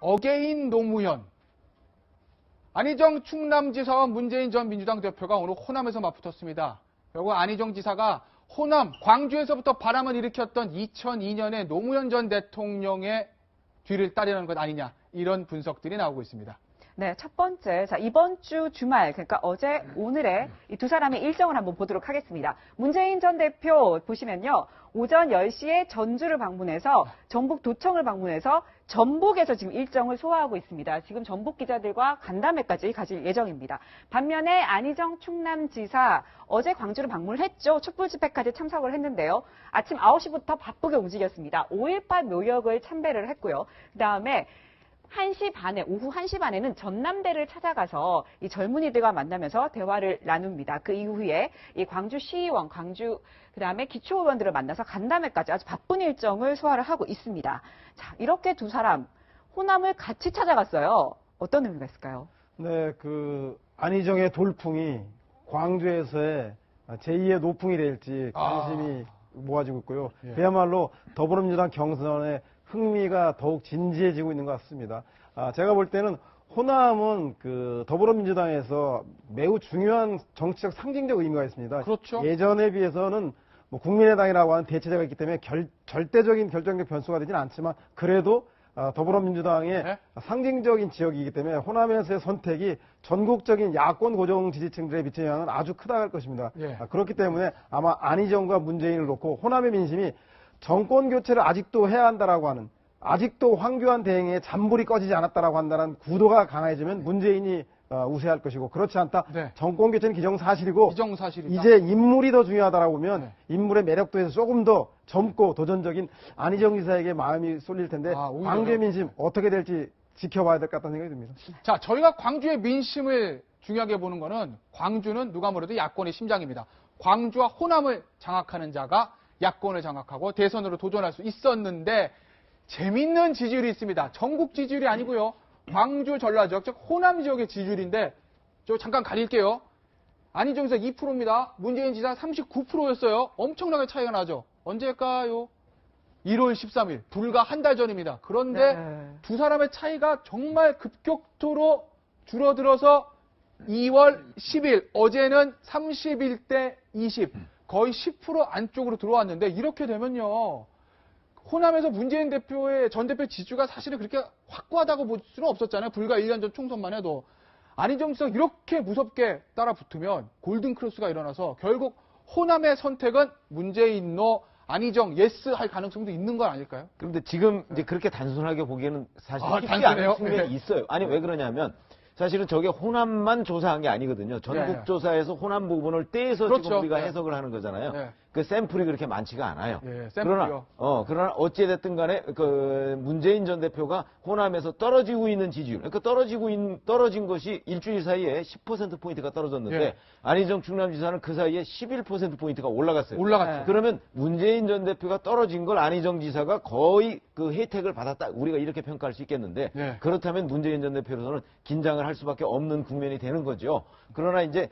어게인 노무현. 안희정 충남지사와 문재인 전 민주당 대표가 오늘 호남에서 맞붙었습니다. 결국 안희정 지사가 호남, 광주에서부터 바람을 일으켰던 2002년에 노무현 전 대통령의 뒤를 따르는 것 아니냐, 이런 분석들이 나오고 있습니다. 네, 첫 번째, 자, 이번 주 주말, 그러니까 어제, 오늘의 이 두 사람의 일정을 한번 보도록 하겠습니다. 문재인 전 대표 보시면요, 오전 10시에 전주를 방문해서 전북 도청을 방문해서 전북에서 지금 일정을 소화하고 있습니다. 지금 전북 기자들과 간담회까지 가질 예정입니다. 반면에 안희정 충남지사 어제 광주를 방문을 했죠. 촛불 집회까지 참석을 했는데요. 아침 9시부터 바쁘게 움직였습니다. 5.18 묘역을 참배를 했고요. 그다음에 1시 반에, 오후 1시 반에는 전남대를 찾아가서 이 젊은이들과 만나면서 대화를 나눕니다. 그 이후에 이 광주 시의원, 그다음에 기초의원들을 만나서 간담회까지 아주 바쁜 일정을 소화를 하고 있습니다. 자, 이렇게 두 사람 호남을 같이 찾아갔어요. 어떤 의미가 있을까요? 네, 안희정의 돌풍이 광주에서의 제2의 노풍이 될지 관심이 모아지고 있고요. 예. 그야말로 더불어민주당 경선에 흥미가 더욱 진지해지고 있는 것 같습니다. 제가 볼 때는 호남은 더불어민주당에서 매우 중요한 정치적 상징적 의미가 있습니다. 그렇죠. 예전에 비해서는 뭐 국민의당이라고 하는 대체제가 있기 때문에 절대적인 결정적 변수가 되지는 않지만 그래도 더불어민주당의 네. 상징적인 지역이기 때문에 호남에서의 선택이 전국적인 야권 고정 지지층들에 미치는 영향은 아주 크다 할 것입니다. 예. 그렇기 때문에 아마 안희정과 문재인을 놓고 호남의 민심이 정권 교체를 아직도 해야 한다라고 하는, 아직도 황교안 대행의 잔불이 꺼지지 않았다라고 한다는 구도가 강해지면 문재인이 우세할 것이고, 그렇지 않다. 네. 정권 교체는 기정사실이고 기정사실이다. 이제 인물이 더 중요하다라고 보면 네. 인물의 매력도에서 조금 더 젊고 도전적인 안희정 지사에게 마음이 쏠릴 텐데 광주의 민심 어떻게 될지 지켜봐야 될 것 같다는 생각이 듭니다. 자, 저희가 광주의 민심을 중요하게 보는 거는, 광주는 누가 뭐래도 야권의 심장입니다. 광주와 호남을 장악하는 자가 야권을 장악하고 대선으로 도전할 수 있었는데, 재밌는 지지율이 있습니다. 전국 지지율이 아니고요. 광주 전라 지역, 즉 호남 지역의 지지율인데, 저 잠깐 가릴게요. 안희정 지사 2%입니다. 문재인 지사 39%였어요. 엄청나게 차이가 나죠. 언제일까요? 1월 13일, 불과 한 달 전입니다. 그런데 두 사람의 차이가 정말 급격도로 줄어들어서 2월 10일, 어제는 31대 20, 거의 10% 안쪽으로 들어왔는데, 이렇게 되면요, 호남에서 문재인 전 대표 지지가 사실은 그렇게 확고하다고 볼 수는 없었잖아요. 불과 1년 전 총선만 해도. 안희정 지사가 이렇게 무섭게 따라 붙으면 골든 크로스가 일어나서 결국 호남의 선택은 문재인 노, 안희정 예스 할 가능성도 있는 건 아닐까요? 그런데 지금 이제 그렇게 단순하게 보기에는 사실 쉽지 단순해요? 않은 측면이 네. 있어요. 아니, 왜 그러냐면 사실은 저게 호남만 조사한 게 아니거든요. 전국 네. 조사에서 호남 부분을 떼서 그렇죠. 지금 우리가 네. 해석을 하는 거잖아요. 네. 그 샘플이 그렇게 많지가 않아요. 예, 샘플이요. 그러나 어찌됐든 간에 문재인 전 대표가 호남에서 떨어지고 있는 지지율, 그러니까 떨어진 것이 일주일 사이에 10%포인트가 떨어졌는데, 예. 안희정 충남지사는 그 사이에 11%포인트가 올라갔어요. 올라갔죠. 그러면 문재인 전 대표가 떨어진 걸 안희정 지사가 거의 그 혜택을 받았다, 우리가 이렇게 평가할 수 있겠는데, 네. 그렇다면 문재인 전 대표로서는 긴장을 할 수밖에 없는 국면이 되는 거죠. 그러나 이제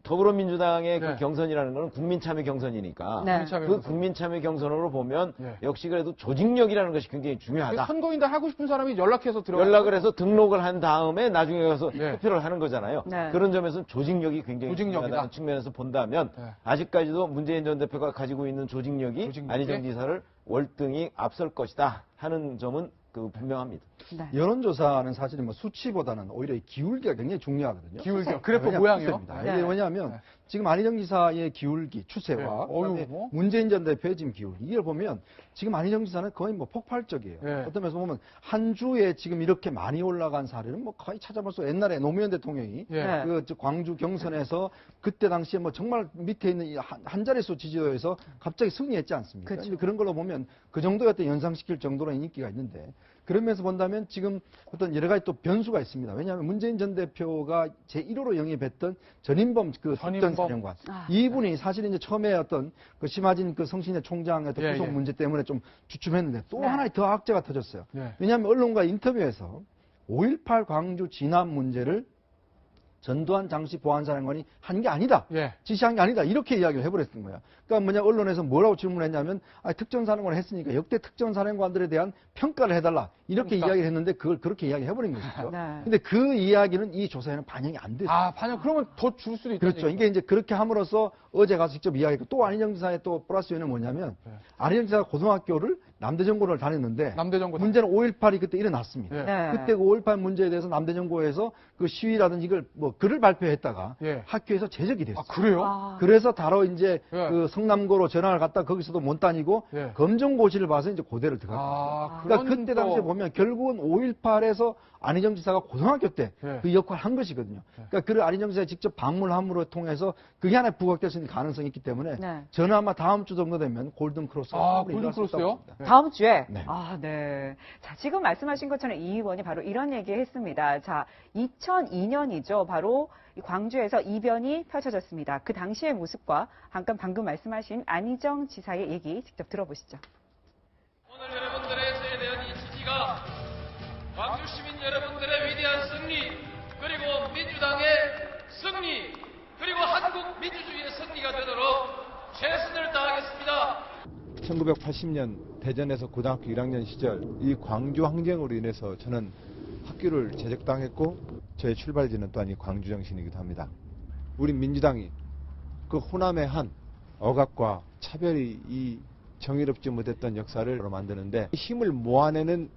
더불어민주당의 네. 그 경선이라는 것은 국민참여 경선이니까 네. 그 국민참여 경선으로 보면 네. 역시 그래도 조직력이라는 것이 굉장히 중요하다. 선거인단 하고 싶은 사람이 연락해서 들어가요. 연락을 해서 등록을 한 다음에 나중에 가서 네. 투표를 하는 거잖아요. 네. 그런 점에서는 조직력이 굉장히 조직력이다. 중요하다는 측면에서 본다면 네. 아직까지도 문재인 전 대표가 가지고 있는 조직력이 안희정 지사를 월등히 앞설 것이다 하는 점은 분명합니다. 네. 여론조사는 사실은 수치보다는 오히려 기울기가 굉장히 중요하거든요. 기울기요. 그래프 왜냐하면 모양이요. 추세입니다. 네. 이게 뭐냐면 네. 지금 안희정 지사의 기울기, 추세와 네. 그다음에 뭐? 문재인 전 대표의 지금 기울기, 이걸 보면 지금 안희정 지사는 거의 폭발적이에요. 네. 어떤 면에서 보면 한 주에 지금 이렇게 많이 올라간 사례는 거의 찾아볼 수, 옛날에 노무현 대통령이 예. 광주 경선에서 그때 당시에 정말 밑에 있는 한 자릿수 지지도에서 갑자기 승리했지 않습니까? 그렇죠. 그런 걸로 보면 그 정도의 어떤 연상시킬 정도로 인기가 있는데, 그런 면에서 본다면 지금 어떤 여러 가지 또 변수가 있습니다. 왜냐하면 문재인 전 대표가 제1호로 영입했던 전인범 특전사령관, 이분이 사실 이제 처음에 어떤 심화진 성신여 총장의 구속 문제 때문에 좀 주춤했는데 또 하나의 더 악재가 터졌어요. 왜냐하면 언론과 인터뷰에서 5.18 광주 진압 문제를 전두환 당시 보안사령관이 한 게 아니다. 예. 지시한 게 아니다. 이렇게 이야기를 해버렸던 거야. 그러니까 뭐냐, 언론에서 뭐라고 질문했냐면, 특전사령관을 했으니까 역대 특전사령관들에 대한 평가를 해달라. 이렇게 그러니까. 이야기를 했는데 그걸 그렇게 이야기해버린 것이죠. 네. 근데 그 이야기는 이 조사에는 반영이 안 됐어요. 아, 반영 그러면 더 줄 수도 있다. 그렇죠. 이게 이제 그렇게 함으로써 어제 가서 직접 이야기했고, 또 안희정 지사의 또 플러스 요인은 뭐냐면, 네. 안희정 지사가 고등학교를 남대전고를 다녔는데, 남대전고 문제는 5.18이 그때 일어났습니다. 예. 네. 그때 그 5.18 문제에 대해서 남대전고에서 그 시위라든지 이걸 뭐 글을 발표했다가 예. 학교에서 제적이 됐어요. 아, 그래요? 아, 그래서 다로 이제 예. 그 성남고로 전학을 갔다 거기서도 못 다니고 예. 검정고시를 봐서 이제 고대를 들어갔거든요. 아, 그러니까 그런 그때 당시에 또- 보면 결국은 5.18에서 안희정 지사가 고등학교 때 예. 그 역할을 한 것이거든요. 그러니까 그 안희정 지사가 직접 방문함으로 통해서 그게 하나의 부각될 수 있는 가능성이 있기 때문에 네. 저는 아마 다음 주 정도 되면 골든 크로스가 아, 충분히 일어날 수 있다고 골든크로스요? 봅니다. 다음 주에? 네. 아, 네. 자, 지금 말씀하신 것처럼 이 의원이 바로 이런 얘기 했습니다. 자, 2002년이죠. 바로 이 광주에서 이변이 펼쳐졌습니다. 그 당시의 모습과 방금 말씀하신 안희정 지사의 얘기 직접 들어보시죠. 오늘 여러분들의 세대한 이 지지가 광주 시민 여러분들의 위대한 승리, 그리고 민주당의 승리, 그리고 한국 민주주의의 승리가 되도록 최선을 다하겠습니다. 1980년 대전에서 고등학교 1학년 시절 이 광주 항쟁으로 인해서 저는 학교를 제적당했고 저의 출발지는 또한 이 광주 정신이기도 합니다. 우리 민주당이 그 호남의 한 억압과 차별이 이 정의롭지 못했던 역사를 만드는데 힘을 모아내는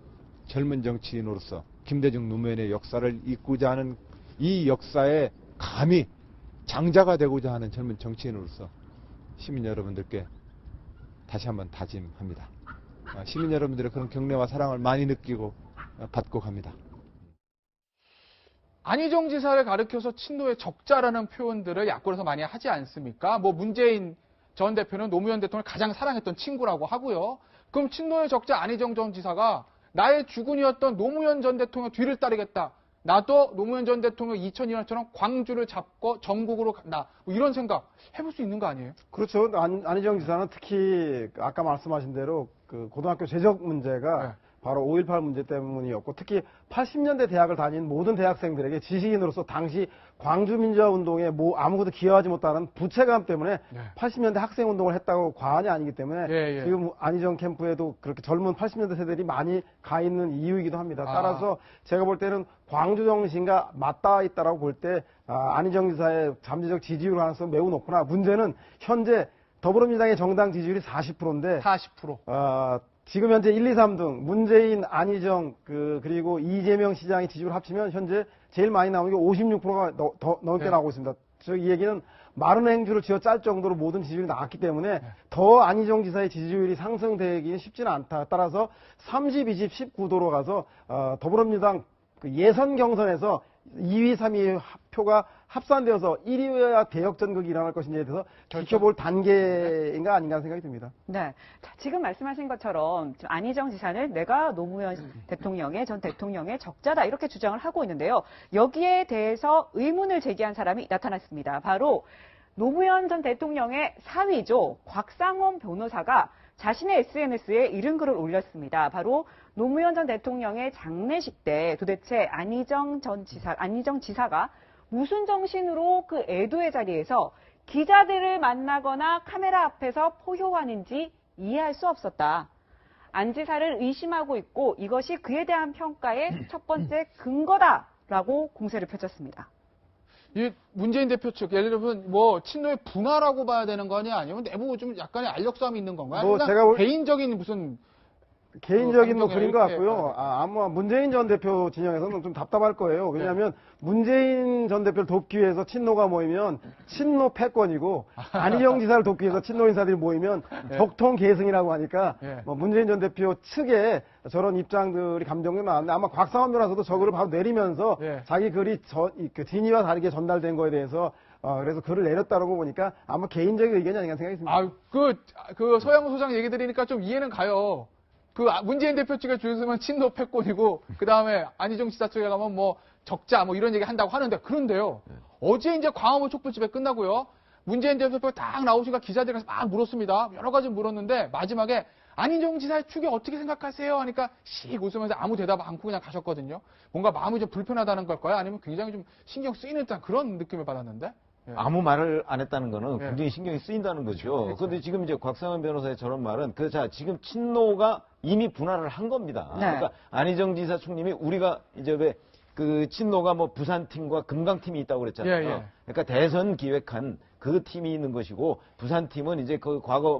젊은 정치인으로서 김대중 노무현의 역사를 잇고자 하는 이 역사에 감히 장자가 되고자 하는 젊은 정치인으로서 시민 여러분들께 다시 한번 다짐합니다. 시민 여러분들의 그런 격려와 사랑을 많이 느끼고 받고 갑니다. 안희정 지사를 가리켜서 친노의 적자라는 표현들을 야권에서 많이 하지 않습니까? 뭐 문재인 전 대표는 노무현 대통령을 가장 사랑했던 친구라고 하고요. 그럼 친노의 적자 안희정 전 지사가 나의 주군이었던 노무현 전 대통령 뒤를 따르겠다. 나도 노무현 전 대통령 2002년처럼 광주를 잡고 전국으로 간다. 뭐 이런 생각 해볼 수 있는 거 아니에요? 그렇죠. 안희정 지사는 특히 아까 말씀하신 대로 그 고등학교 제적 문제가 네. 바로 5.18 문제 때문이었고 특히 80년대 대학을 다닌 모든 대학생들에게 지식인으로서 당시 광주민주화운동에 아무것도 기여하지 못하는 부채감 때문에 네. 80년대 학생운동을 했다고 과언이 아니기 때문에 예, 예. 지금 안희정 캠프에도 그렇게 젊은 80년대 세대들이 많이 가 있는 이유이기도 합니다. 아. 따라서 제가 볼 때는 광주 정신과 맞닿아 있다라고 볼 때 안희정 지사의 잠재적 지지율 가능성은 매우 높구나. 문제는 현재 더불어민주당의 정당 지지율이 40%인데 40%. 지금 현재 1, 2, 3등 문재인, 안희정 그리고 이재명 시장의 지지율 합치면 현재 제일 많이 나오는 게 56%가 넘게 네. 나오고 있습니다. 이 얘기는 마른 행주를 쥐어 짤 정도로 모든 지지율이 나왔기 때문에 더 안희정 지사의 지지율이 상승되기는 쉽지는 않다. 따라서 30, 20, 19도로 가서 더불어민주당 그 예선 경선에서 2위, 3위 표가 합산되어서 1위와 대역전극이 일어날 것인지에 대해서 지켜볼 단계인가 아닌가 생각이 듭니다. 네. 자, 지금 말씀하신 것처럼 지금 안희정 지사는 내가 노무현 전 대통령의 적자다 이렇게 주장을 하고 있는데요. 여기에 대해서 의문을 제기한 사람이 나타났습니다. 바로 노무현 전 대통령의 사위죠. 곽상원 변호사가 자신의 SNS에 이런 글을 올렸습니다. 바로 노무현 전 대통령의 장례식 때 도대체 안희정 지사가 무슨 정신으로 그 애도의 자리에서 기자들을 만나거나 카메라 앞에서 포효하는지 이해할 수 없었다. 안 지사를 의심하고 있고 이것이 그에 대한 평가의 첫 번째 근거다라고 공세를 펼쳤습니다. 이 문재인 대표 측, 예를 들면 뭐 친노의 분화라고 봐야 되는 거냐, 아니면 내부 좀 약간의 알력 싸움이 있는 건가요? 뭐 아니면 제가 개인적인 무슨 개인적인 뭐 감정이 그린 것 이렇게 같고요. 아마 문재인 전 대표 진영에서는 좀 답답할 거예요. 왜냐하면 문재인 전 대표를 돕기 위해서 친노가 모이면 친노 패권이고 안희정 지사를 돕기 위해서 친노 인사들이 모이면 적통 계승이라고 하니까 예. 뭐 문재인 전 대표 측에 저런 입장들이 감정이 나왔는데 아마 곽상원 변호사도 저거를 바로 내리면서 예. 자기 글이 그 진위와 다르게 전달된 거에 대해서 그래서 글을 내렸다고 보니까 아마 개인적인 의견이 아닌가 생각이 듭니다. 그 서영우 소장 얘기 들으니까 좀 이해는 가요. 문재인 대표 측에 주있으면 친노 패권이고, 그 다음에 안희정 지사 측에 가면 뭐 적자 뭐 이런 얘기 한다고 하는데, 그런데요. 어제 이제 광화문 촛불집회 끝나고요. 문재인 대표가 딱 나오시니까 기자들이 막 물었습니다. 여러 가지 물었는데, 마지막에 안희정 지사의 추격 어떻게 생각하세요? 하니까 씩 웃으면서 아무 대답 않고 그냥 가셨거든요. 뭔가 마음이 좀 불편하다는 걸까요? 아니면 굉장히 좀 신경 쓰이는 듯한 그런 느낌을 받았는데. 예. 아무 말을 안 했다는 거는 예. 굉장히 신경이 쓰인다는 거죠. 그렇죠. 그런데 지금 이제 곽상은 변호사의 저런 말은 자, 지금 친노가 이미 분할을 한 겁니다. 네. 그러니까 안희정 지사 총님이 우리가 이제 왜 그 친노가 뭐 부산팀과 금강팀이 있다고 그랬잖아요. 예, 예. 그러니까 대선 기획한 그 팀이 있는 것이고 부산팀은 이제 그 과거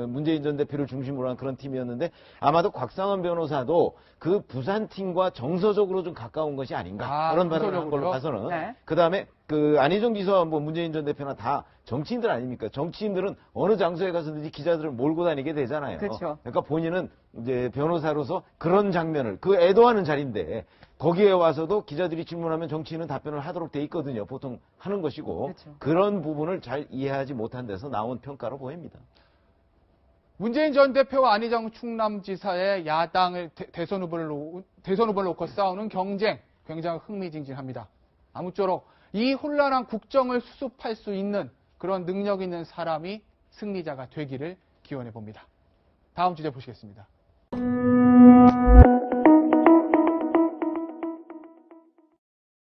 문재인 전 대표를 중심으로 한 그런 팀이었는데 아마도 곽상은 변호사도 그 부산팀과 정서적으로 좀 가까운 것이 아닌가 그런 발언을 한 걸로 봐서는 네. 그다음에 그 안희정 지사와 뭐 문재인 전 대표나 다 정치인들 아닙니까? 정치인들은 어느 장소에 가서든지 기자들을 몰고 다니게 되잖아요. 그렇죠. 그러니까 본인은 이제 변호사로서 그런 장면을 그 애도하는 자리인데 거기에 와서도 기자들이 질문하면 정치인은 답변을 하도록 돼 있거든요. 보통 하는 것이고 그렇죠. 그런 부분을 잘 이해하지 못한 데서 나온 평가로 보입니다. 문재인 전 대표와 안희정 충남지사의 야당을 대선 후보를 놓고 싸우는 경쟁 굉장히 흥미진진합니다. 아무쪼록 이 혼란한 국정을 수습할 수 있는 그런 능력 있는 사람이 승리자가 되기를 기원해 봅니다. 다음 주제 보시겠습니다.